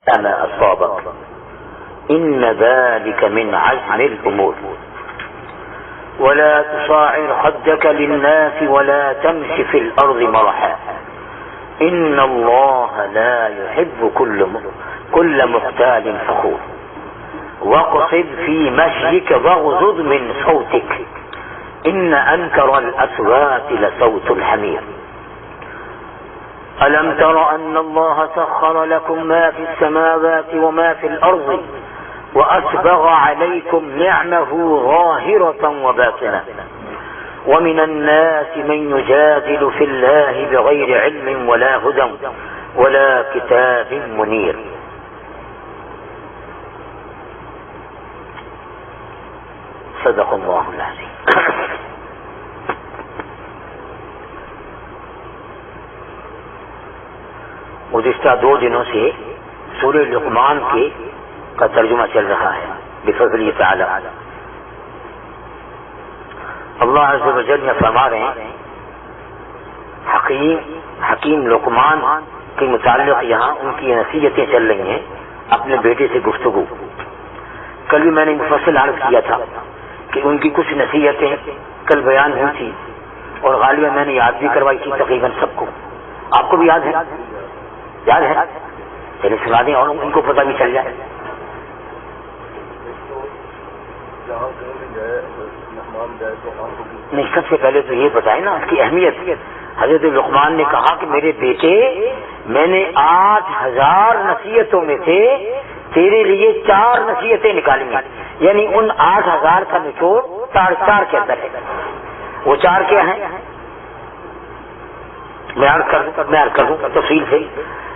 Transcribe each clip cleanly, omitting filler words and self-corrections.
ما أصابك إن ذلك من عزم الأمور ولا تصاعر خدك للناس ولا تمش في الأرض مرحا إن الله لا يحب كل مختال فخور واقصد في مشيك واغضض من صوتك إن أنكر الأصوات لصوت الحمير ألم تر أن الله سخر لكم ما في السماوات وما في الأرض وأسبغ عليكم نعمه ظاهرة وباطنة ومن الناس من يجادل في الله بغير علم ولا هدى ولا كتاب منير. صدق الله العظيم. گزشتہ 2 دنوں سے سورہ لقمان کا ترجمہ چل رہا ہے بفضل تعالی. اللہ عز و جل فرما رہے ہیں حکیم لقمان کے متعلق یہاں ان کی نصیحتیں چل رہی ہیں اپنے بیٹے سے گفتگو. کل بھی میں نے مفصل عرض کیا تھا کہ ان کی کچھ نصیحتیں کل بیان ہوئی تھی اور غالباً میں نے یاد بھی کروائی تھی تقریباً سب کو. آپ کو بھی یاد ہے؟ یاد ہے؟ چلیے سنا دیں اور ان کو پتہ بھی چل جائے. نہیں، سب سے پہلے تو یہ بتائیں نا اس کی اہمیت. حضرت لقمان نے کہا کہ میرے بیٹے میں نے 8000 نصیحتوں میں سے تیرے لیے 4 نصیحتیں نکالی ہیں، یعنی ان 8000 کا نچوڑ 4 کے اندر ہے. وہ 4 کیا ہیں؟ میں عرض کر دوں تفصیل سے.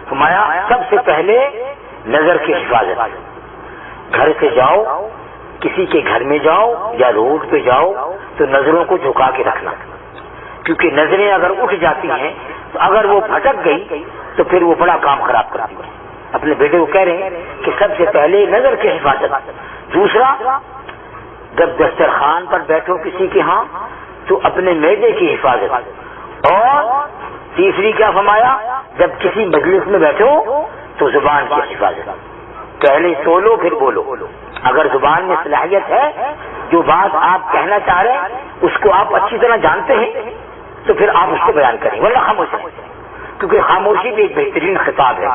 فرمایا سب سے پہلے نظر کی حفاظت. گھر سے جاؤ، کسی کے گھر میں جاؤ یا روڈ پہ جاؤ تو نظروں کو جھکا کے رکھنا، کیونکہ نظریں اگر اٹھ جاتی ہیں تو اگر وہ بھٹک گئی تو پھر وہ بڑا کام خراب کرتی ہے. اپنے بیٹے کو کہہ رہے ہیں کہ سب سے پہلے نظر کی حفاظت. دوسرا، جب دسترخوان پر بیٹھو کسی کے ہاں تو اپنے معدے کی حفاظت. اور تیسری کیا فرمایا؟ جب کسی مجلس میں بیٹھو تو زبان کی حفاظت. پہلے سولو پھر بولو. اگر زبان میں صلاحیت ہے، جو بات آپ کہنا چاہ رہے ہیں اس کو آپ اچھی طرح جانتے ہیں تو پھر آپ اس کو بیان کریں، ورنہ خاموش ہیں. کیونکہ خاموشی بھی ایک بہترین خطاب ہے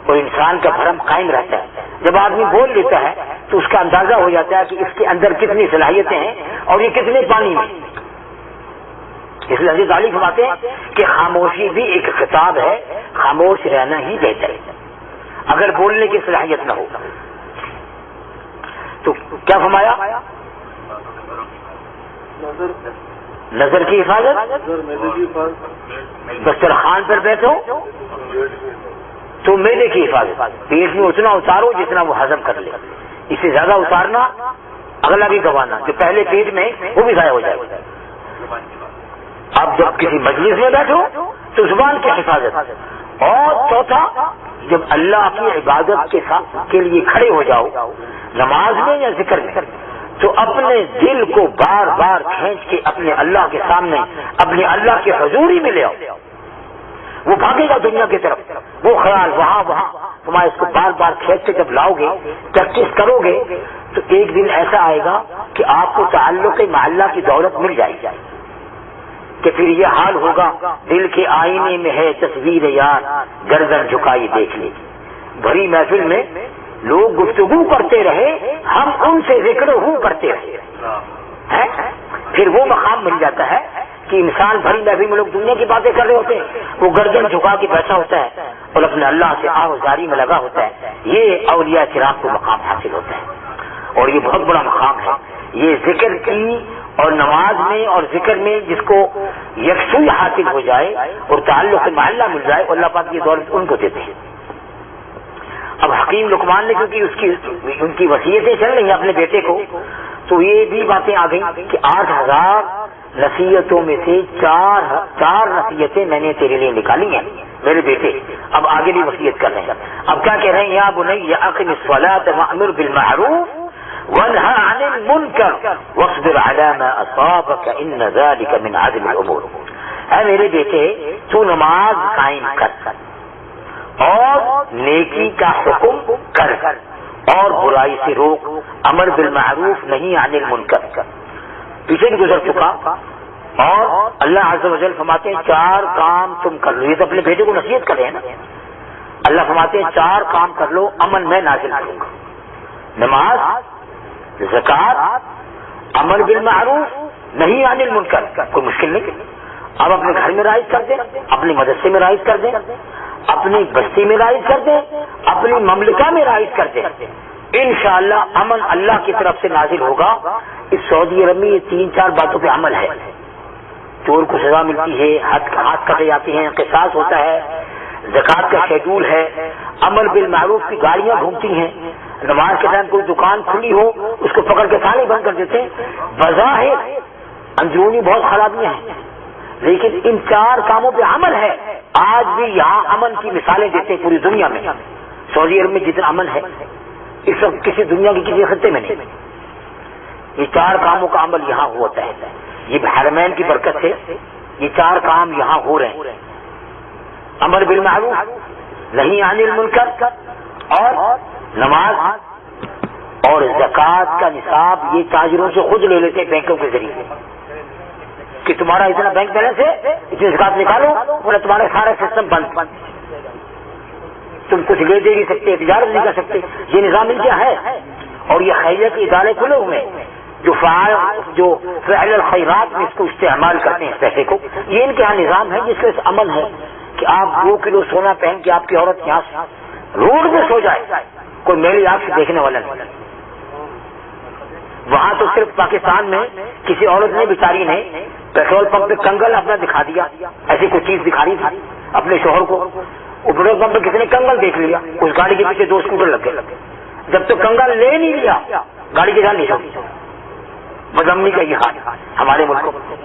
اور انسان کا بھرم قائم رہتا ہے. جب آدمی بول لیتا ہے تو اس کا اندازہ ہو جاتا ہے کہ اس کے اندر کتنی صلاحیتیں ہیں اور یہ کتنے پانی میں. اس لیے حضرت علی فرماتے ہیں کہ خاموشی بھی ایک خطاب ہے، خاموش رہنا ہی بہتر ہے اگر بولنے کی صلاحیت نہ ہو. تو کیا فرمایا؟ نظر کی حفاظت. دسترخوان پر بیٹھو تو معدے کی حفاظت. پیٹ میں اتنا اتارو جتنا وہ ہضم کر لے، اس سے زیادہ اتارنا اگلا بھی گوانا جو پہلے پیٹ میں وہ بھی ضائع ہو جائے. اب جب کسی مجلس میں بیٹھو تو زبان کی حفاظت. اور چوتھا، جب اللہ کی عبادت کے لیے کھڑے ہو جاؤ نماز میں یا ذکر میں تو اپنے دل کو بار بار کھینچ کے اپنے اللہ کے سامنے، اپنے اللہ کے حضوری میں لے آؤ. وہ بھاگے گا دنیا کی طرف، وہ خیال وہاں تمہارے اس کو بار بار کھینچ کے جب لاؤ گے، پریکٹس کرو گے تو ایک دن ایسا آئے گا کہ آپ کو تعلق مع اللہ کی دولت مل جائے گی کہ پھر یہ حال ہوگا دل کے آئینے میں ہے تصویر یار، گردن جھکائی دیکھ لے. بھری محفل میں لوگ گفتگو کرتے رہے، ہم ان سے ذکر ہو کرتے رہے. پھر وہ مقام مل جاتا ہے کہ انسان بھری محفل میں لوگ دنیا کی باتیں کر رہے ہوتے ہیں، وہ گردن جھکا کے بیٹھا ہوتا ہے اور اپنے اللہ سے آوازاری میں لگا ہوتا ہے. یہ اولیاء کرام کو مقام حاصل ہوتا ہے اور یہ بہت بڑا مقام ہے. یہ ذکر کی اور نماز میں اور ذکر میں جس کو یکسوئی حاصل ہو جائے اور تعلق مع اللہ مل جائے، اللہ پاک یہ دولت ان کو دیتے ہیں. اب حکیم لقمان نے کیونکہ ان کی وصیتیں چل رہی ہیں اپنے بیٹے کو، تو یہ بھی باتیں آ گئی کہ 8000 نصیحتوں میں سے 4 نصیحتیں میں نے تیرے لیے نکالی ہیں میرے بیٹے. اب آگے بھی وصیت کر رہے ہیں. اب کیا کہہ رہے ہیں؟ یا بنی اقم الصلاۃ وامر بالمعروف وانهى عن المنکر واصبر على ما اصابك ان ذلك من عزم الامور. اے میرے بیٹے، تو نماز قائم کر اور نیکی کا حکم اور برائی سے روک، امر بالمعروف نہیں عن المنکر، پیچھے بھی گزر چکا. اور اللہ عز و جل فرماتے ہیں 4 کام تم کر لو. یہ تو اپنے بیٹے کو نصیحت کر رہے ہیں نا. اللہ فرماتے ہیں 4 کام کر لو، امن میں نازل کروں گا. نماز، زکوٰۃ، امر بالمعروف نہیں عن المنکر. کوئی مشکل نہیں. اب اپنے گھر میں رائج کر دیں، اپنے مدرسے میں رائج کر دیں، اپنی بستی میں رائج کر دیں، اپنی مملکہ میں رائج کر دیں. انشاءاللہ امن اللہ کی طرف سے نازل ہوگا. اس سعودی عرب میں یہ 3-4 باتوں پہ عمل ہے. چور کو سزا ملتی ہے، ہاتھ کٹے جاتے ہیں، قصاص ہوتا ہے، زکوٰۃ کا شیڈول ہے، امر بالمعروف کی گاڑیاں گھومتی ہیں. نماز کے ٹائم کوئی دکان کھلی ہو اس کو پکڑ کے تالے بند کر دیتے ہیں. بظاہر اندرونی بہت خرابیاں ہیں، لیکن ان 4 کاموں پہ عمل ہے. آج بھی یہاں امن کی مثالیں دیتے ہیں پوری دنیا میں. سعودی عرب میں جتنا امن ہے اس وقت کسی دنیا کے کسی خطے میں نہیں. یہ 4 کاموں کا عمل یہاں ہوتا ہے. یہ حرمین کی برکت سے یہ 4 کام یہاں ہو رہے ہیں. امر بالمعروف نہیں عن المنکر، اور نماز اور زکوٰۃ کا نصاب یہ تاجروں سے خود لے لیتے ہیں بینکوں کے ذریعے کہ تمہارا اتنا بینک بیلنس ہے، اتنی زکوٰۃ نکالو، اور تمہارا سارا سسٹم بند. تم کچھ لے دے نہیں سکتے، تجارت نہیں کر سکتے. یہ نظام ان کیا ہے. اور یہ خیریت کے ادارے کھلے ہوئے ہیں جو فعل الخیرات میں اس کو استعمال کرتے ہیں اس پیسے کو. یہ ان کے یہاں نظام ہے جس کا عمل ہے کہ آپ 2 کلو سونا پہن کے آپ کی عورت یہاں روڈ پہ سو جائے، کوئی میری آپ سے دیکھنے والا نہیں. وہاں تو صرف پاکستان میں کسی عورت نے بیچاری نے پیٹرول پمپ پہ کنگل اپنا دکھا دیا، ایسی کوئی چیز دکھا رہی تھی اپنے شوہر کو. وہ پیٹرول پمپ پہ کسی نے کنگل دیکھ لیا، اس گاڑی کے پیچھے 2 اسکوٹر لگ گئے. جب تک کنگل لے نہیں لیا گاڑی کی جان نہیں چھوڑی. بدامنی کا یہ حال ہمارے ملک میں.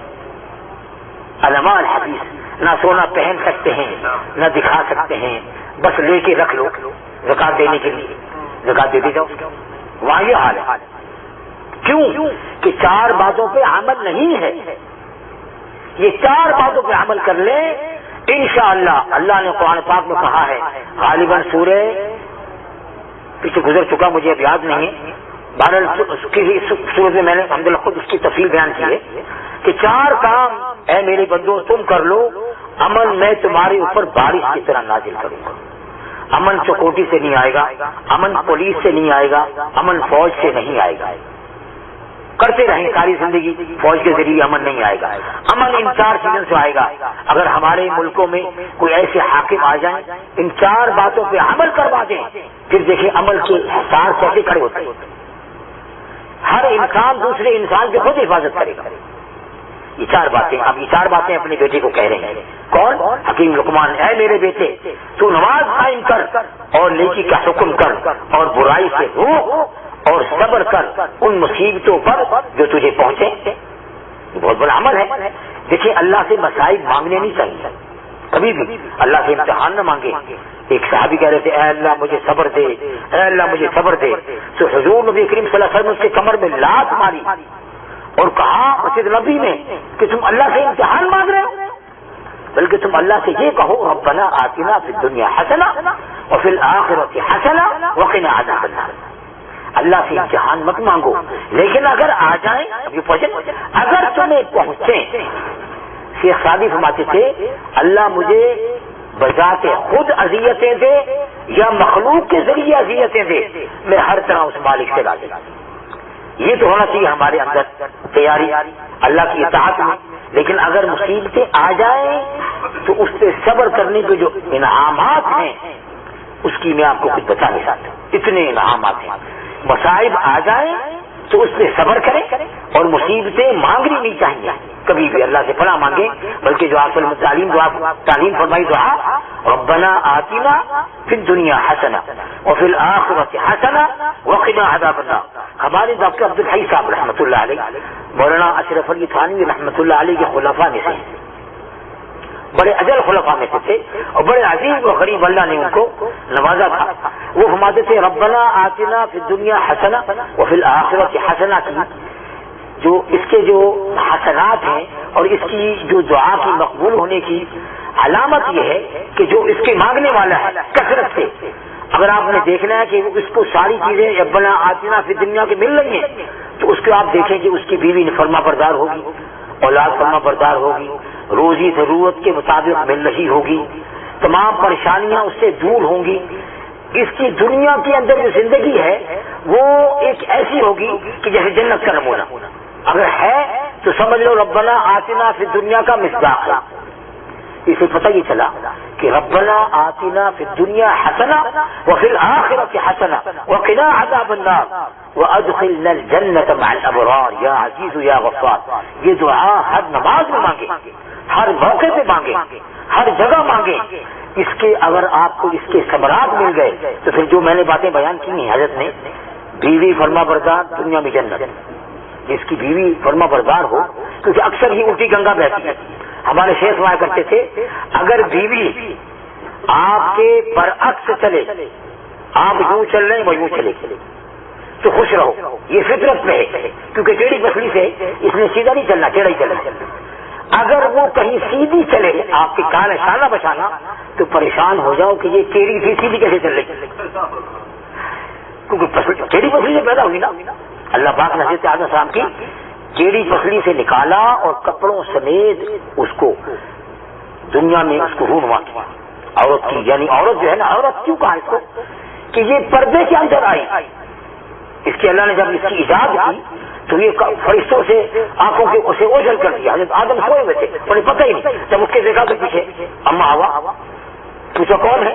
علماء الحدیث نہ سونا پہن سکتے ہیں نہ دکھا سکتے ہیں، بس لے کے رکھ لو زکوٰۃ دینے کے لیے، زکوٰۃ دیتے جاؤ. وہاں یہ حال ہے. کیوں کہ 4 باتوں پہ عمل نہیں ہے. یہ 4 باتوں پہ عمل کر لیں انشاءاللہ. اللہ نے قرآن پاک میں کہا ہے، غالباً سورہ پیچھے گزر چکا مجھے اب یاد نہیں ہے، بہرحال کسی صورت میں میں نے الحمدللہ خود اس کی تفصیل بیان کی ہے کہ 4 کام اے میرے بندو تم کر لو، امن میں تمہارے اوپر بارش کی طرح نازل کروں گا. امن چکوٹی سے نہیں آئے گا، امن پولیس سے نہیں آئے گا، امن فوج سے نہیں آئے گا. کرتے رہیں ساری زندگی، فوج کے ذریعے امن نہیں آئے گا. امن ان 4 چیزوں سے آئے گا. اگر ہمارے ملکوں میں کوئی ایسے حاکم آ جائیں ان 4 باتوں پہ عمل کروا دیں، پھر دیکھیں عمل کے حصار کیسے کھڑے ہوتے ہیں. ہر انسان دوسرے انسان کی خود حفاظت کرے گا. یہ 4 باتیں. اب یہ 4 باتیں اپنے بیٹے کو کہہ رہے ہیں. کون؟ حکیم لقمان. اے میرے بیٹے تو نماز قائم کر اور نیکی کا حکم کر اور برائی سے روک اور صبر کر ان مصیبتوں پر جو تجھے پہنچے. یہ بہت بڑا عمل ہے. دیکھیں اللہ سے مسائل مانگنے نہیں چاہیے. کبھی بھی اللہ سے امتحان نہ مانگے. ایک صحابی کہہ رہے تھے اے اللہ مجھے صبر دے، اے اللہ مجھے صبر دے. تو حضور نبی کریم صلی اللہ علیہ وسلم اس کے کمر میں لات ماری اور کہا مسجد نبی میں کہ تم اللہ سے امتحان مانگ رہے ہو، بلکہ تم اللہ سے یہ کہو ربنا آتنا فی الدنیا حسنہ وفی الآخرۃ حسنہ وقنا عذاب النار. اللہ سے امتحان مت مانگو، لیکن اگر آ جائیں اگر تمہیں پہنچے. شیخ سعدی فرماتے تھے اللہ مجھے بذات خود اذیتیں دے یا مخلوق کے ذریعے اذیتیں دے، میں ہر طرح اس مالک سے راضی. یہ تو ہونا چاہیے ہمارے اندر تیاری اللہ کی اطاعت میں. لیکن اگر مصیبتیں آ جائیں تو اس پہ صبر کرنے کے جو انعامات ہیں اس کی میں آپ کو کچھ بتا نہیں سکتا. اتنے انعامات ہیں. مصائب آ جائیں تو اس پہ صبر کریں اور مصیبتیں مانگنی نہیں چاہیے کبھی بھی. اللہ سے پناہ مانگیں، بلکہ جو آپ تعلیم فرمائی دعا ربنا آتنا فی الدنیا حسنہ وفی الآخرۃ حسنہ وقنا عذاب النار. ہمارے ڈاکٹر عبدالحی صاحب رحمۃ اللہ علیہ، مولانا اشرف علی تھانوی رحمۃ اللہ علیہ کے خلفاء میں سے بڑے اجل خلفاء میں سے تھے اور بڑے عظیم و غریب اللہ نے ان کو نوازا تھا. وہ فرماتے تھے ربنا آتنا فی الدنیا حسنہ وفی الآخرۃ حسنہ کی جو اس کے جو حسنات ہیں اور اس کی جو دعا کی مقبول ہونے کی علامت یہ ہے کہ جو اس کے مانگنے والا ہے کثرت سے اگر آپ نے دیکھنا ہے کہ اس کو ساری چیزیں ربنا آتنا فی الدنیا کے مل رہی ہیں تو اس کو آپ دیکھیں کہ اس کی بیوی فرما بردار ہوگی، اولاد فرما بردار ہوگی، روزی ضرورت کے مطابق مل رہی ہوگی، تمام پریشانیاں اس سے دور ہوں گی، اس کی دنیا کے اندر جو زندگی ہے وہ ایک ایسی ہوگی کہ جیسے جنت کا نمونہ اگر ہے تو سمجھ لو ربنا آتنا فی الدنیا کا مصداق ہے۔ اسے پتہ یہ چلا کہ ربنا آتنا فی الدنیا حسنہ وفی الآخرۃ حسنہ وقنا عذاب النار وادخلنا الجنۃ مع الابرار یا عزیز یا غفار، یہ دعا ہر نماز میں مانگے، ہر موقع پہ مانگے، ہر جگہ مانگے۔ اس کے اگر آپ کو اس کے ثمرات مل گئے تو پھر جو میں نے باتیں بیان کی ہیں حضرت نے، بیوی فرما بردار دنیا میں جنت، جس کی بیوی فرما بردار ہو، کیونکہ اکثر ہی الٹی گنگا بہتی ہے۔ ہمارے شیخ ہوا کرتے تھے اگر بیوی آپ کے برعکس چلے، آپ یوں چل رہے ہیں وہ یوں چلے تو خوش رہو، یہ فطرت میں ہے، کیونکہ ٹیڑھی پسلی سے اس نے سیدھا نہیں چلنا، ٹیڑھا ہی چلنا۔ اگر وہ کہیں سیدھی چلے آپ کے کان نشانہ بچانا تو پریشان ہو جاؤ کہ یہ ٹیڑھی تھی سیدھی کیسے چل رہی، کیونکہ ٹیڑھی پسلی سے پیدا ہوئی نا۔ اللہ پاک نے حضرت آدم السلام کی ٹیڑھی پسلی سے نکالا اور کپڑوں سمیت اس کو دنیا میں اس کو رونما کیا عورت کی، یعنی عورت جو ہے نا، عورت کیوں کہا اس کو کہ یہ پردے کے اندر آئی۔ اس کے اللہ نے جب اس کی ایجاد کی تو یہ فرشتوں سے آنکھوں کے اسے اوجھل کر دیا۔ حضرت آدم سوئے ہوئے تھے، انہیں پتہ ہی نہیں، جب اس کے دیکھا تو پیچھے اما ہوا، پوچھا کون ہے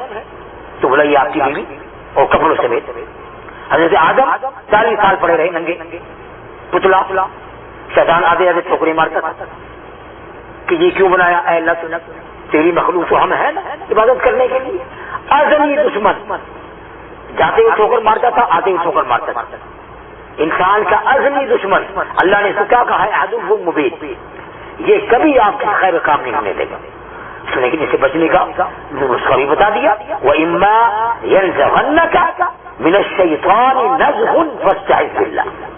تو بولا یہ آپ کی بیوی اور کپڑوں سمیت۔ حضرت آدم 40 سال پڑے رہے ننگے، پتلا، شیطان آدھے آدھے ٹھوکریں مارتا تھا کہ یہ کیوں بنایا اے اللہ، تیری مخلوق تو ہم ہیں نا عبادت کرنے کے لیے۔ ازلی دشمن، جاتے ہوئے ٹھوکر مارتا تھا، آتے ہوئے ٹھوکر مارتا تھا، انسان کا ازلی دشمن۔ اللہ نے اس کو کیا کہا ہے عدو مبین، یہ کبھی آپ کا خیر کام نہیں ہونے دے گا، لیکن اسے بچنے کا نسخہ بھی بتا دیا، وَإِمَّا يَنزَغَنَّكَ مِنَ الشَّيْطَانِ نَزْغٌ فَاسْتَعِذْ بِاللَّهِ۔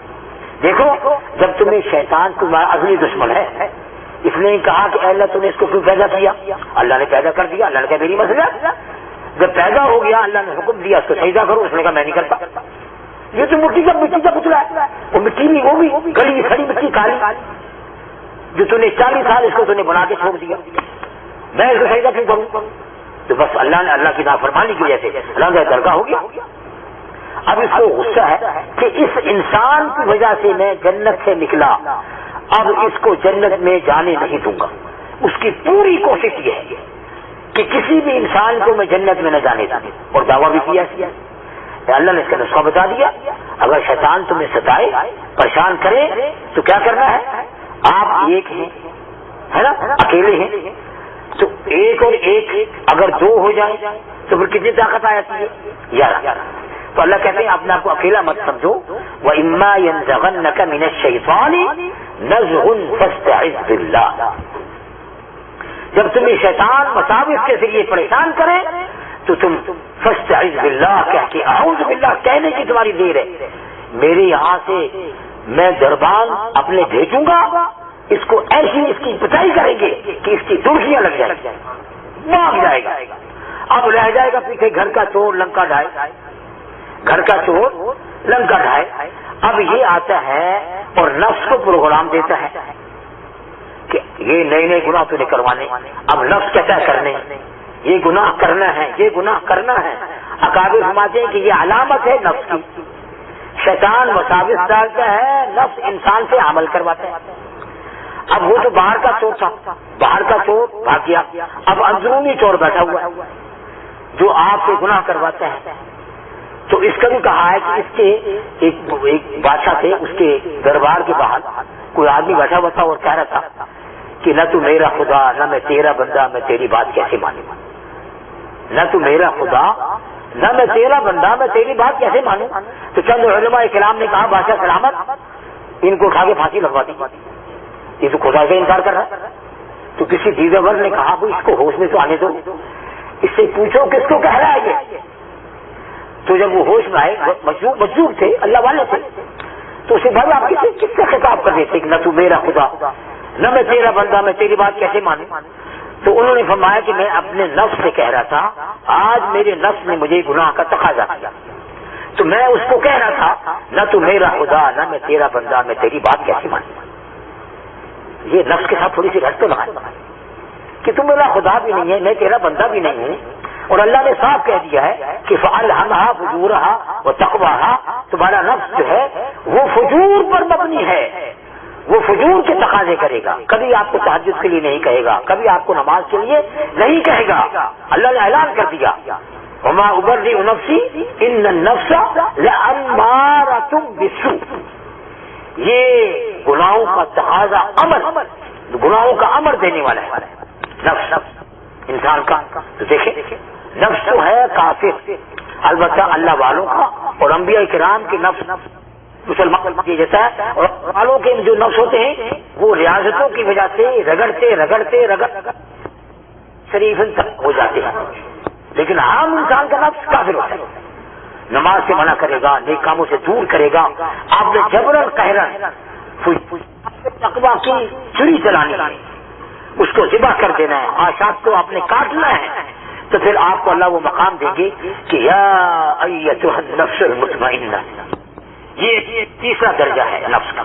دیکھو جب تمہیں شیطان تمہارا ازلی دشمن ہے، اس نے کہا کہ اے اللہ تم نے اس کو کیوں پیدا کیا؟ اللہ نے پیدا کر دیا، اللہ نے کہا میری مسئلہ، جب پیدا ہو گیا اللہ نے حکم دیا اس کو سجدہ کرو، اس نے کہا میں نہیں کرتا، یہ تو مٹی کا پتلا ہے، وہ مٹی نہیں، وہ بھی گلی کھڑی مٹی کالی جو تم نے 40 سال اس کو تم نے بنا کے چھوڑ دیا، میں اس کو سجدہ کیوں کروں؟ تو بس اللہ نے اللہ کی نافرمانی کی وجہ سے اللہ کا درگاہ ہو گیا۔ اب اس کو غصہ ہے کہ اس انسان کی وجہ سے میں جنت سے نکلا، اب اس کو جنت میں جانے نہیں دوں گا۔ اس کی پوری کوشش یہ ہے کہ کسی بھی انسان کو میں جنت میں نہ جانے دوں، اور دعویٰ بھی کیا اللہ نے اس کا نسخہ بتا دیا۔ اگر شیطان تمہیں ستائے، پریشان کرے تو کیا کرنا ہے؟ آپ ایک ہیں، ہے نا، اکیلے ہیں تو ایک اور ایک اگر 2 ہو جائے تو پھر کتنی طاقت آ جاتی ہے؟ 11۔ تو اللہ کہتے ہیں اپنے آپ کو اکیلا مت سمجھو، وَإِمَّا يَنزَغَنَّكَ مِنَ الشَّيْطَانِ نَزْغٌ فَاسْتَعِذْ بِاللَّهِ۔ جب تمہیں شیطان مساوس کے ذریعے پریشان کرے تو تم فاستعذ باللہ کہہ کے اعوذ باللہ کہنے کی تمہاری دیر ہے، میرے یہاں سے میں دربان اپنے بھیجوں گا، اس کو ایسی اس کی پٹائی کریں گے کہ اس کی دڑکیاں لگ جائیں گی، بھاگ جائے گا، اب رہ جائے گا پیچھے گھر کا چور لنکا ڈھائے، گھر کا چور لنکا ڈھائے۔ اب یہ آتا ہے اور نفس کو پروگرام دیتا ہے کہ یہ نئے نئے گناہ تو نہیں کروانے، اب نفس کہتا ہے کرنے، یہ گناہ کرنا ہے، یہ گناہ کرنا ہے۔ اکابر فرماتے ہیں کہ یہ علامت ہے نفس کی، شیطان وساوس ڈالتا ہے، نفس انسان سے عمل کرواتا ہے۔ اب وہ تو باہر کا چور تھا، باہر کا چور بھاگ گیا، اب اندرونی چور بیٹھا ہوا ہے جو آپ سے گناہ کرواتا ہے۔ تو اس کا بھی کہا ہے کہ اس کے ایک بادشاہ تھے، اس کے دربار کے باہر کوئی آدمی بیٹھا ہوا تھا اور کہہ رہا تھا کہ نہ تو میرا خدا، نہ میں تیرا بندہ، میں تیری بات کیسے مانوں؟ نہ تو میرا خدا، نہ میں تیرا بندہ، میں تیری بات کیسے مانوں؟ تو چند علماء کرام نے کہا بادشاہ سلامت، ان کو اٹھا کے پھانسی لگوا دی، یہ تو خدا سے انکار کر رہا ہے۔ تو کسی دیگر نے کہا وہ اس کو ہوش میں تو آنے دو، اس سے پوچھو کس کو کہہ رہا ہے یہ۔ تو جب وہ ہوش میں آئے، مجذوب تھے، اللہ والے تھے، تو اسے بھائی آپ کس سے خطاب کر دیتے کہ نہ تو میرا خدا، نہ میں تیرا بندہ، میں تیری بات کیسے مانوں؟ تو انہوں نے فرمایا کہ میں اپنے نفس سے کہہ رہا تھا، آج میرے نفس نے مجھے گناہ کا تقاضا کیا، تو میں اس کو کہہ رہا تھا نہ تو میرا خدا نہ میں تیرا بندہ، میں تیری بات کیسے مانوں؟ یہ نفس کے ساتھ تھوڑی سی رٹ تو لگا کہ تم میرا خدا بھی نہیں ہے، میں تیرا بندہ بھی نہیں ہوں، اور اللہ نے صاف کہہ دیا ہے کہ فَأَلْهَمَهَا فُجُورَهَا وَتَقْوَاهَا، تمہارا نفس جو ہے وہ فجور پر مبنی ہے، وہ فجور کے تقاضے کرے گا، کبھی آپ کو تہجد کے لیے نہیں کہے گا، کبھی آپ کو نماز کے لیے نہیں کہے گا۔ اللہ نے اعلان کر دیا وَمَا أُبَرِّئُ نَفْسِي إِنَّ النَّفْسَ لَأَمَّارَةٌ بِالسُّوءِ، یہ گناہوں کا تقاضا امر، گناہوں کا امر دینے والا ہے نفس انسان کا۔ تو دیکھیں نفس تو ہے کافر، البتہ اللہ والوں کا اور انبیاء کرام کے نفس مسلمان کیا جاتا ہے، اور والوں کے جو نفس ہوتے ہیں وہ ریاضتوں کی وجہ سے رگڑتے شریف تک ہو جاتے ہیں، لیکن عام انسان کا نفس کافر ہوتا ہے، نماز سے منع کرے گا، نیک کاموں سے دور کرے گا، آپ نے جبرن قہرن تقویٰ کی چھری چلانی ہے، اس کو ذبح کر دینا ہے، آشات کو آپ نے کاٹنا ہے، تو پھر آپ کو اللہ وہ مقام دیں گے کہ یا ایتھا النفس المطمئنہ، یہ تیسرا درجہ ہے نفس کا،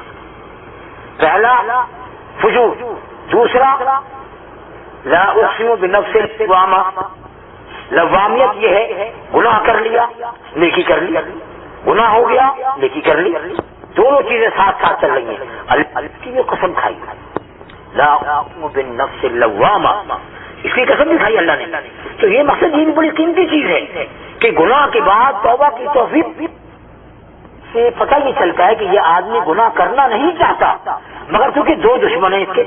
پہلا فجور، دوسرا لا اقسم بنفس اللوامہ، لوامیت یہ ہے گناہ کر لیا نیکی کر لی، گناہ ہو گیا نیکی کر لی، دونوں چیزیں ساتھ ساتھ چل رہی ہیں، اللہ کی یہ قسم کھائی لا اقسم بالنفس اللوامہ، اس کی قسم بھی کھائی اللہ نے۔ تو یہ مقصد یہ بھی بڑی قیمتی چیز ہے کہ گناہ کے بعد توبہ کی توفیق سے پتہ یہ چلتا ہے کہ یہ آدمی گناہ کرنا نہیں چاہتا، مگر کیونکہ دو دشمن ہیں اس کے،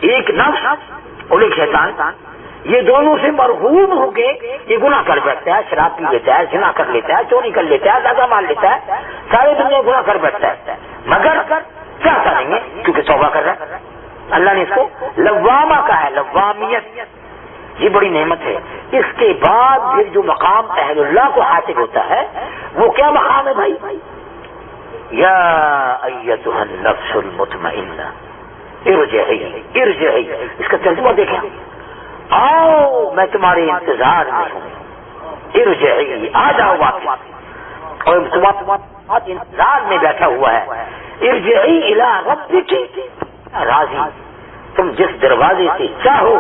ایک نفس اور ایک شیطان، یہ دونوں سے مرغوب ہو کے یہ گناہ کر بیٹھتا ہے، شراب پی لیتا ہے، زنا کر لیتا ہے، چوری کر لیتا ہے، داغا مار لیتا ہے، سارے دنیا گناہ کر بیٹھتا ہے، مگر چاہتا نہیں ہے کیونکہ توبہ کر رہا ہے۔ اللہ نے اس کو لوامہ کہا ہے، لوامیت، یہ بڑی نعمت ہے۔ اس کے بعد پھر جو مقام اہل اللہ کو حاصل ہوتا ہے وہ کیا مقام ہے بھائی؟ یا ایتھا النفس المطمئنہ ارجعی، اس کا ترجمہ دیکھیں، آؤ میں تمہارے انتظار میں ہوں، ارجعی، آ جاؤ واپس، اور تمہارا انتظار میں بیٹھا ہوا ہے، ارجعی الی ربک راضی، تم جس دروازے سے چاہو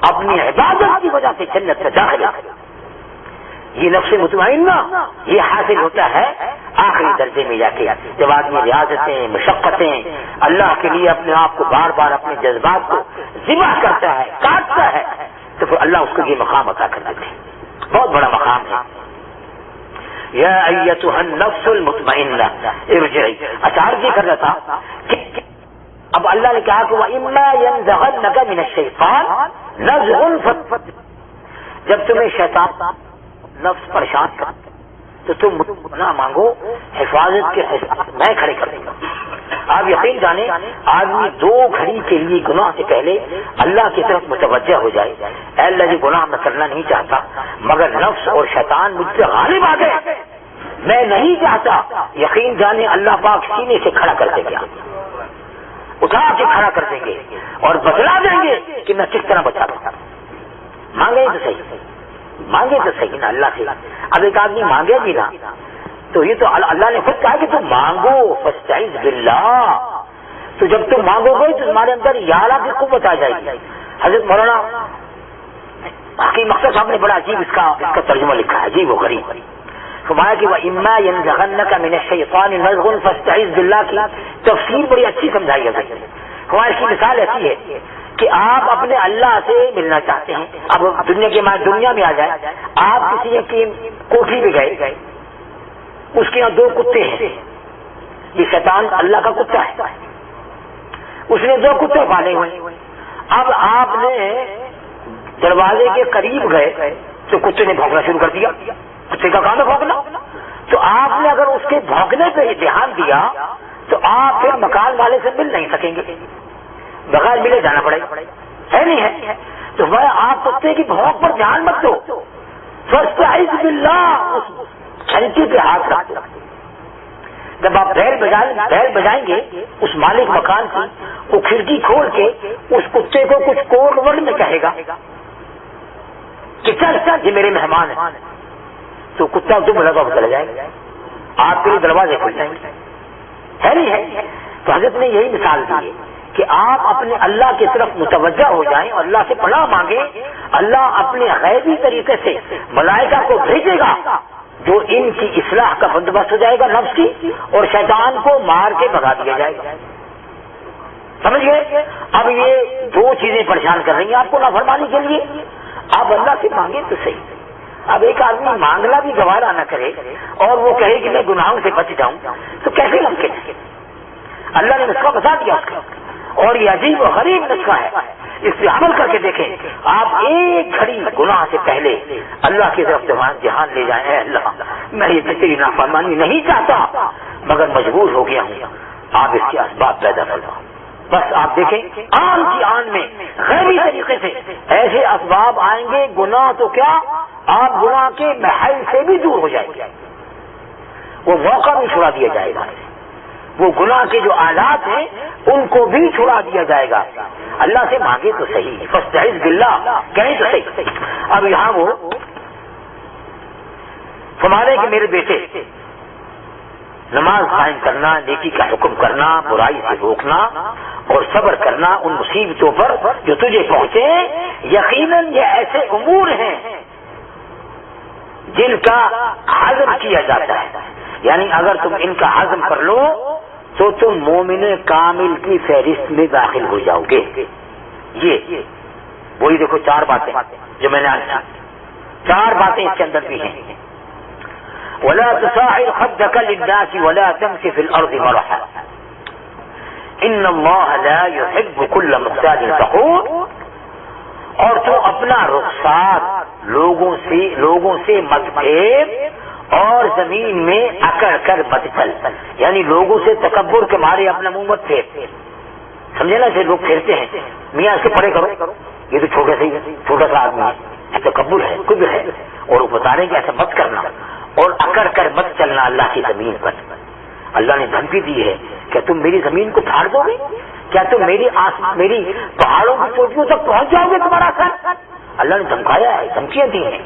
اپنی عبادت کی وجہ سے جنت میں داخل کرو۔ یہ نفس مطمئنہ یہ حاصل ہوتا ہے آخری درجے میں جا کے، جب آدمی ریاضتیں مشقتیں اللہ کے لیے اپنے آپ کو بار بار اپنے جذبات کو ذبح کرتا ہے، کاٹتا ہے، تو پھر اللہ اس کو یہ مقام عطا کر دیتے ہیں، بہت بڑا مقام ہے۔ یا ایتھا النفس المطمئنہ ارجعی، عرض یہ کر رہا تھا کہ اب اللہ نے کہا کہ وَإِمَّا يَنزَغَنَّكَ مِنَ الشَّيْطَانِ نَزْغٌ فَاسْتَعِذْ، جب تمہیں شیطان نفس پریشان کر تو تم نہ مانگو، حفاظت کے حساب میں کھڑے کر دوں گا۔ آپ یقین جانیں آدمی دو گھڑی کے لیے گناہ سے پہلے اللہ کی طرف متوجہ ہو جائے، اے اللہ جی گناہ میں کرنا نہیں چاہتا مگر نفس اور شیطان مجھ سے غالب آ گئے، میں نہیں چاہتا، یقین جانیں اللہ پاک سینے سے کھڑا کر دیں گے، اٹھا کے کھڑا کر دیں گے اور بتلا دیں گے کہ میں کس طرح بچا دوں۔ مانگے تو صحیح نا اللہ سے۔ اب ایک آدمی مانگے بھی نا تو یہ تو اللہ نے خود کہا کہ تم مانگو فاستعذ باللہ، تو جب تم مانگو گے تو تمہارے اندر یارہ کی قوت آ جائے گی۔ حضرت مولانا حکیم مقصد صاحب نے بڑا عجیب اس کا ترجمہ لکھا ہے، عجیب و غریب، فرمایا کہ وَإِمَّا يَنزَغَنَّكَ مِنَ الشَّيْطَانِ نَزْغٌ فَاسْتَعِذْ بِاللَّهِ کی تفسیر بڑی اچھی سمجھائی ہے۔ فرمایا اس کی مثال ایسی ہے کہ آپ اپنے اللہ سے ملنا چاہتے ہیں، اب دنیا میں آ جائے، آپ کسی کی کوٹھی پہ گئے، اس کے یہاں دو کتے ہیں، یہ شیطان اللہ کا کتا ہے، اس نے دو کتے پالے ہوئے، اب آپ نے دروازے کے قریب گئے تو کتے نے بھونکنا شروع کر دیا، کتے کا کام ہے بھونکنا، تو آپ نے اگر اس کے بھونکنے پہ دھیان دیا تو آپ پھر مکان والے سے مل نہیں سکیں گے، بغیر ملے جانا پڑے گا، ہے نہیں ہے؟ تو میں آپ کتے کی بھونک پر دھیان مت دو، فاستعذ باللہ، اس گھنٹی پہ ہاتھ رکھ دو، جب آپ بیل بجائیں گے اس مالک مکان کی، وہ کھڑکی کھول کے اس کتے کو کچھ کوڈ ورڈ میں کہے گا کہ چل یہ میرے مہمان ہیں، تو کتا دم لگا ہوا چلا جائے گا، آپ کے لیے دروازے کھل جائیں گے، ہے نہیں ہے؟ تو حضرت نے یہی مثال دی ہے کہ آپ اپنے اللہ کی طرف متوجہ ہو جائیں اور اللہ سے پناہ مانگیں، اللہ اپنے غیبی طریقے سے ملائکہ کو بھیجے گا جو ان کی اصلاح کا بندوبست ہو جائے گا نفس کی، اور شیطان کو مار کے بھگا دیا جائے گا. سمجھ گئے؟ اب یہ دو چیزیں پریشان کر رہی ہیں آپ کو نافرمانی کے لیے. آپ اللہ سے مانگیں تو صحیح. اب ایک آدمی مانگنا بھی گوارا نہ کرے اور وہ کہے کہ میں گناہوں سے بچ جاؤں تو کیسے ممکن ہے؟ اللہ نے نسخہ بتا دیا اس کا، اور یہ عجیب و غریب نسخہ ہے، اس پہ عمل کر کے دیکھیں. آپ ایک گھڑی گناہ سے پہلے اللہ کی طرف جہان لے جائیں، اے اللہ میں یہ تیری نافرمانی نہیں چاہتا مگر مجبور ہو گیا ہوں، آپ اس کے اسباب پیدا کر دو. بس آپ دیکھیں آن کی آن میں غیبی طریقے سے ایسے اسباب آئیں گے، گناہ تو کیا آپ گناہ کے محل سے بھی دور ہو جائیں گے، وہ موقع بھی چھڑا دیا جائے گا، وہ گناہ کے جو آلات ہیں ان کو بھی چھڑا دیا جائے گا. اللہ سے مانگے تو صحیح، فاستعذ باللہ کہیں تو صحیح. اب یہاں وہ فرمانے کہ میرے بیٹے نماز قائم کرنا، نیکی کا حکم کرنا، برائی سے روکنا اور صبر کرنا ان مصیبتوں پر جو تجھے پہنچے، یقیناً یہ ایسے امور ہیں جن کا ہضم کیا جاتا ہے، یعنی اگر تم ان کا ہضم کر لو تو تم مومن کامل کی فہرست میں داخل ہو جاؤ گے. یہ وہی دیکھو چار باتیں جو میں نے آج چار باتیں اس کے اندر بھی ہیں. ولا تصاعر خدك للناس ولا تمشي في الارض مرحا ان الله لا يحب كل مختال فخور. اور تو اپنا رخسار لوگوں سے مت پھیر اور زمین میں اکڑ کر مت چل، یعنی لوگوں سے تکبر کے مارے اپنا منہ مت پھیر. سمجھے نا، سے لوگ پھیرتے ہیں میاں اس کے پڑے کرو، یہ تو چھوٹا سا آدمی ہے، تکبر ہے، کبر ہے، اور وہ بتا رہے ہیں کہ ایسا مت کرنا اور اکڑ کر مت چلنا اللہ کی زمین پر. اللہ نے دھمکی دی ہے کیا تم میری زمین کو پھاڑ دو گے؟ کیا تم میری پہاڑوں کی چوٹیوں تک پہنچ جاؤ گے تمہارا سر؟ اللہ نے دھمکایا ہے، دھمکیاں دی ہیں.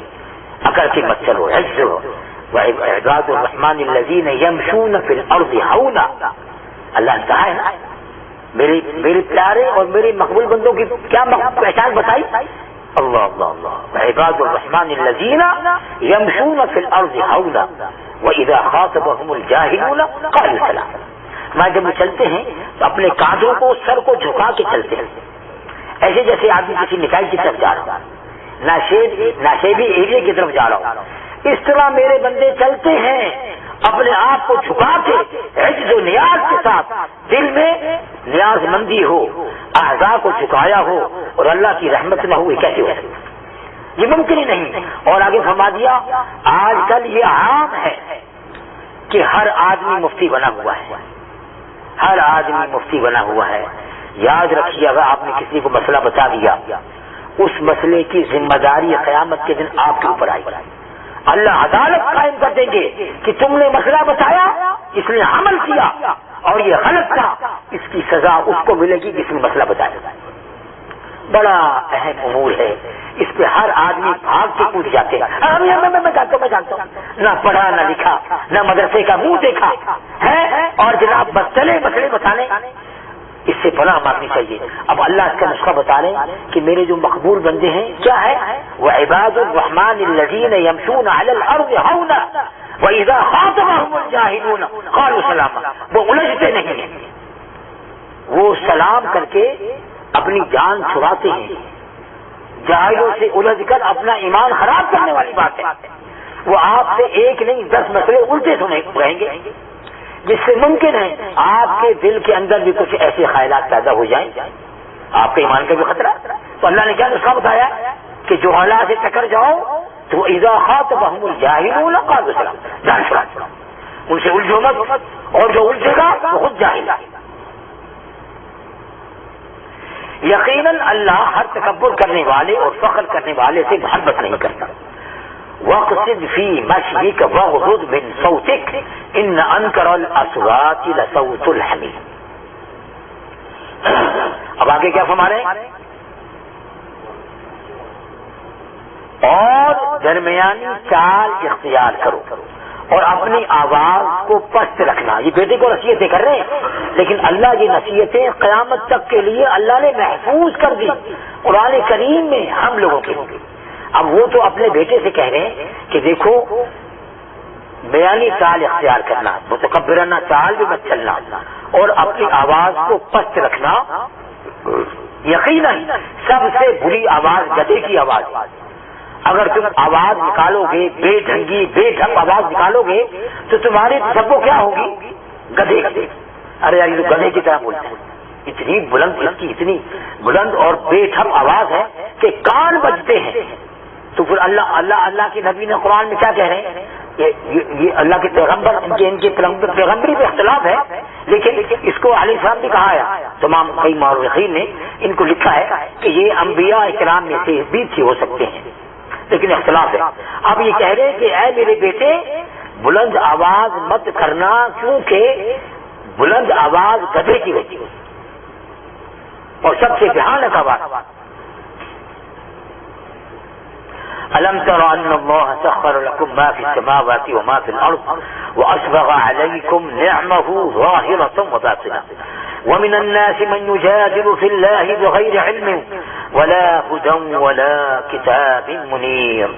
اکڑ کے مت چلو، احسرو وعباد الرحمن الذین یمشون فی الارض ہونا. اللہ نے کہا ہے نا میرے پیارے اور میرے مقبول بندوں کی کیا پہچان بتائی؟ اللہ اللہ اللہ، عباد الرحمن الذین یمشون فی الارض ہونا واذا خاطبهم الجاہلون قالوا سلاما. میں جب چلتے ہیں تو اپنے کاندھوں کو، سر کو جھکا کے چلتے ہیں، ایسے جیسے آدمی کسی نکاح کی طرف جا رہا ہوں، ناشیبی ایریا کی طرف جا رہا ہوں. اس طرح میرے بندے چلتے ہیں اپنے آپ کو جھکا کے، عجز و نیاز کے ساتھ، دل میں نیاز مندی ہو، اعضاء کو جھکایا ہو اور اللہ کی رحمت نہ ہو. یہ کیسے ہو سکتا؟ یہ ممکن ہی نہیں. اور آگے فرما دیا آج کل یہ عام ہے کہ ہر آدمی مفتی بنا ہوا ہے، ہر آدمی مفتی بنا ہوا ہے. یاد رکھیے اگر آپ نے کسی کو مسئلہ بتا دیا، اس مسئلے کی ذمہ داری قیامت کے دن آپ کے اوپر آئے گی. اللہ عدالت قائم کر دیں گے کہ تم نے مسئلہ بتایا، اس نے عمل کیا اور یہ غلط تھا، اس کی سزا اس کو ملے گی جس نے مسئلہ بتایا. بڑا اہم امور ہے، اس پہ ہر آدمی بھاگ کے پوچھ جاتے ہیں. میں جانتا ہوں، نہ پڑھا نہ لکھا، نہ مدرسے کا منہ دیکھا ہے، اور جناب بس چلے مسئلے بتانے. اس سے پناہ مانگنی چاہیے. اب اللہ اس کا نسخہ بتا رہے ہیں کہ میرے جو مقبول بندے ہیں کیا ہے، وعباد الرحمن الذین یمشون علی الارض ہونا واذا خاطبهم الجاہلون قالوا سلاما. وہ الجھتے نہیں ہیں، وہ سلام کر کے اپنی جان چھڑاتے ہیں. جاہلوں سے الجھ کر اپنا ایمان خراب کرنے والی بات ہے. وہ آپ سے ایک نہیں 10 مسئلے الٹے سنے رہیں گے، جس سے ممکن ہے آپ کے دل کے اندر بھی کچھ ایسے خیالات پیدا ہو جائیں، آپ کے ایمان کا بھی خطرہ. تو اللہ نے کیا نسخہ بتایا کہ جو حالات سے ٹکر جاؤ تو اذا خاطبهم الجاہلون قالوا سلاما، جان چھڑا، ان سے الجھو مت، اور جو الجھے گا وہ خود جاہل. یقیناً اللہ ہر تکبر کرنے والے اور فخر کرنے والے سے محبت نہیں کرتا. وَاقْصِدْ فِي مَشْيِكَ وَاغْضُضْ مِنْ صَوْتِكَ إِنَّ أَنْكَرَ الْأَصْوَاتِ لَصَوْتُ الْحَمِيرِ۔ اب آگے کیا فرما رہے ہیں؟ اور درمیانی چال اختیار کرو اور اپنی آواز کو پست رکھنا۔ یہ بیٹے کو نصیحتیں کر رہے ہیں، لیکن اللہ یہ نصیحتیں قیامت تک کے لیے اللہ نے محفوظ کر دی قرآن کریم میں ہم لوگوں کے لیے۔ اب وہ تو اپنے بیٹے سے کہہ رہے ہیں کہ دیکھو بیانی چال اختیار کرنا، متکبرانہ چال بھی مت چلنا، اور اپنی آواز کو پست رکھنا۔ یقیناً سب سے بری آواز گدھے کی آواز۔ اگر تم آواز نکالو گے بے ڈھنگی بے ڈھنگ آواز نکالو گے تو تمہاری سب کو کیا ہوگی؟ گدھے۔ ارے یار یہ تو گدھے کی طرح بولتے ہیں، اتنی بلند، اس کی اتنی بلند اور بے ڈھنگ آواز ہے کہ کان بجتے ہیں۔ تو پھر اللہ کے نبی نے قرآن میں کیا کہہ رہے ہیں؟ یہ اللہ کے پیغمبر ان کے پیغمبری پہ اختلاف ہے، لیکن اس کو علیہ السلام بھی کہا ہے۔ تمام کئی مورخین نے ان کو لکھا ہے کہ یہ انبیاء کرام میں سے بھی ہو سکتے ہیں، لیکن اختلاف ہے۔ اب یہ کہہ رہے ہیں کہ اے میرے بیٹے بلند آواز مت کرنا، کیونکہ بلند آواز گدھے کی ہوتی ہے اور سب سے بھیانک آواز۔ ألم تر أن الله سخر لكم ما في السماوات وما في الأرض وأسبغ عليكم نعمه ظاهرة وباطنة ومن الناس من يجادل في الله بغير علم ولا هدى ولا كتاب منير۔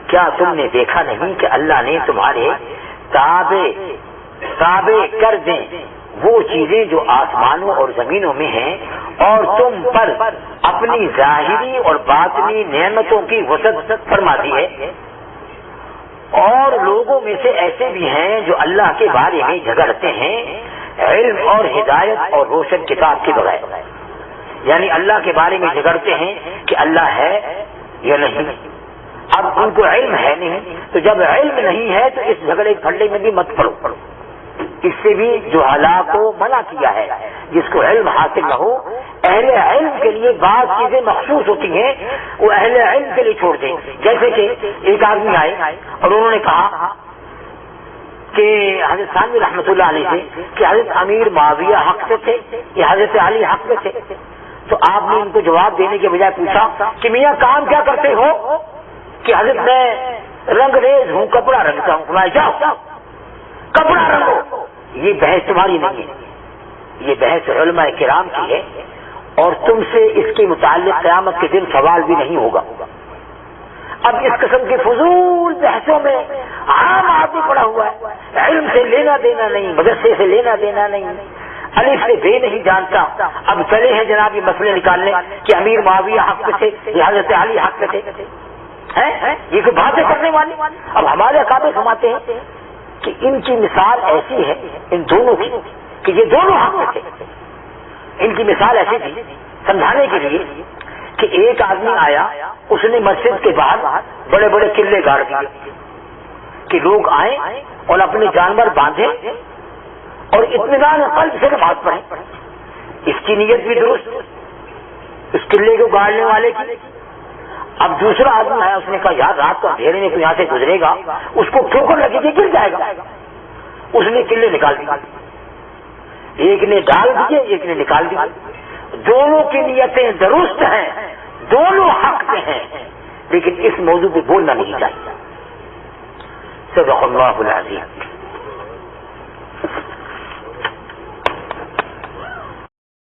کیا تم نے دیکھا نہیں کہ اللہ نے تمہارے تابع کر دیں وہ چیزیں جو آسمانوں اور زمینوں میں ہیں، اور تم پر اپنی ظاہری اور باطنی نعمتوں کی وسعت فرما دی ہے۔ اور لوگوں میں سے ایسے بھی ہیں جو اللہ کے بارے میں جھگڑتے ہیں علم اور ہدایت اور روشن کتاب کے بغیر، یعنی اللہ کے بارے میں جھگڑتے ہیں کہ اللہ ہے یا نہیں۔ اب ان کو علم ہے نہیں، تو جب علم نہیں ہے تو اس جھگڑے پھڑے میں بھی مت پڑو۔ اس سے بھی جو ہلاک کو منع کیا ہے، جس کو علم حاصل نہ ہو۔ اہل علم کے لیے بعض چیزیں مخصوص ہوتی ہیں، وہ اہل علم کے لیے چھوڑ دیں۔ جیسے کہ ایک آدمی آئے اور انہوں نے کہا کہ حضرت ثانوی رحمۃ اللہ علیہ سے کہ حضرت امیر معاویہ حق سے تھے یا حضرت علی حق میں تھے، تو آپ نے ان کو جواب دینے کے بجائے پوچھا کہ میاں کام کیا کرتے ہو؟ کہ حضرت میں رنگ ریز ہوں، کپڑا رنگتا ہوں۔ میں جاؤ کپڑا رنگو۔ یہ بحث تمہاری نہیں ہے، یہ بحث علماء کرام کی ہے، اور تم سے اس کے متعلق قیامت کے دن سوال بھی نہیں ہوگا۔ اب اس قسم کی فضول بحثوں میں عام آدمی پڑا ہوا ہے، علم سے لینا دینا نہیں، مدرسے سے لینا دینا نہیں، الف سے بے نہیں جانتا۔ اب چلے ہیں جناب یہ مسئلے نکالنے کہ امیر معاویہ حق میں تھے یا حضرت علی حق میں تھے، یہ کوئی باتیں کرنے والی۔ اب ہمارے اکابر فرماتے ہیں کہ ان کی مثال ایسی ہے ان دونوں کی کہ یہ دونوں حق میں تھے۔ ان کی مثال ایسی تھی سمجھانے کے لیے کہ ایک آدمی آیا، اس نے مسجد کے باہر بڑے بڑے قلعے گاڑ دیے کہ لوگ آئیں اور اپنے جانور باندھیں اور اطمینان قلب سے نماز پڑھیں۔ اس کی نیت بھی درست، اس قلعے کو گاڑنے والے کی۔ اب دوسرا آدمی آیا، اس نے کہا یار رات کو اندھیرے میں کوئی یہاں سے گزرے گا، اس کو ٹھوکر لگے گی گر جائے گا۔ اس نے قلعے نکال دیے، ایک نے ڈال دیے ایک نے نکال دیے۔ دونوں کی نیتیں درست ہیں، دونوں حق میں ہیں، لیکن اس موضوع پہ بولنا نہیں چاہیے۔ صدق اللہ العظیم۔